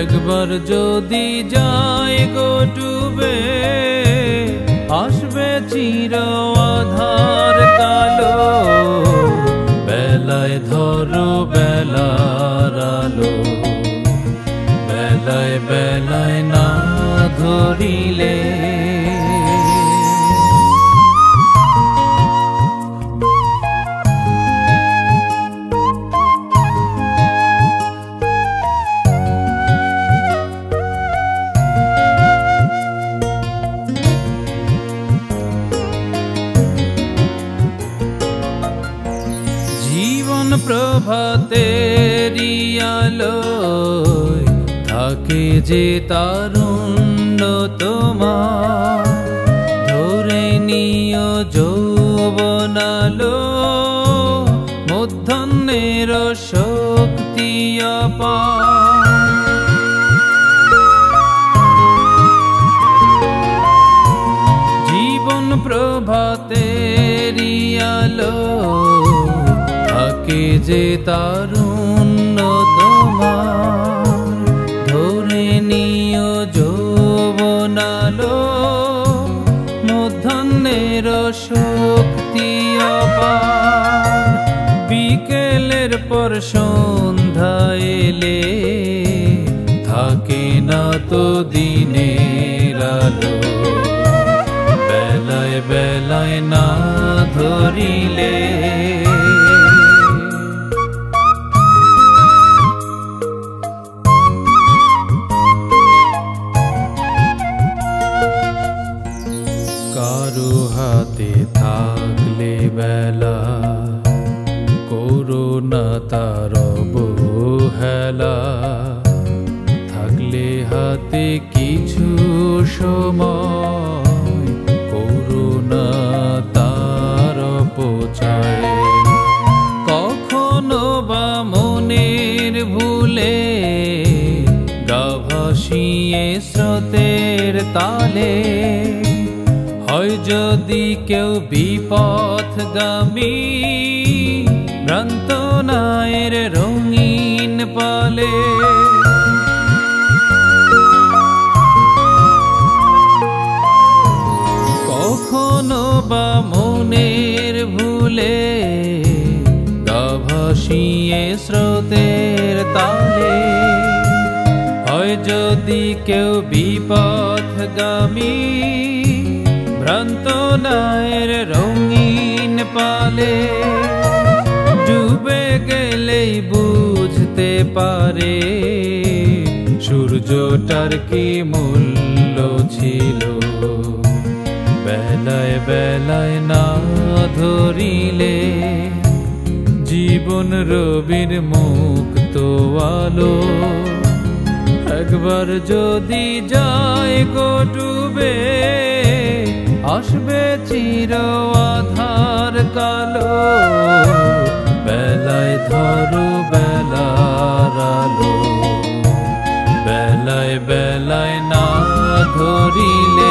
একবার যদি যায় গো ডুবে, আসবে চির আধার কালো। বেলায় ধরো বেলার আলো, বেলায় বেলায় না ধরিলে। জীবন প্রভাতেরি আলোয় থাকে যে তারুণ্য তোমার, ধরে নিও যৌবনালো, মধ্যাহ্নের শক্তি অপার। জীবন প্রভাতেরি আলো থাকে যে তারুণ্য তোমার, ধরে নিও যৌবনালো, মধ্যাহ্নের শক্তি অপার। বিকেলের পর সন্ধ্যা এলে থাকে না তো দিনের আলো, বেলায় বেলায় না ধরিলে। কারো হাতে থাকলে বেলা, করোনা তার অবহেলা। থাকলে হাতে কিছু সময়, করোনা তার অপচয়। কখনো বা মনের ভুলে, গা ভাসিয়ে স্রোতের তালে। হয় যদি কেউ বিপথগামী, ভ্রান্ত নায়ের রঙিন পালে। কখনো বা মনের ভুলে, গা ভাসিয়ে স্রোতের তালে। হয় যদি কেউ বিপথগামী, ভ্রান্ত নায়ের রঙিন পালে। ডুবে গেলেই বুঝতে পারে, সূর্যটার কি মূল্য ছিল। বেলায় বেলায় না ধরিলে, জীবন রবির মুক্ত আলো। একবার যদি যায় গো ডুবে, আসবে চির আধার কালো। বেলায় ধরো বেলার আলো, বেলায় বেলায় না ধরিলে।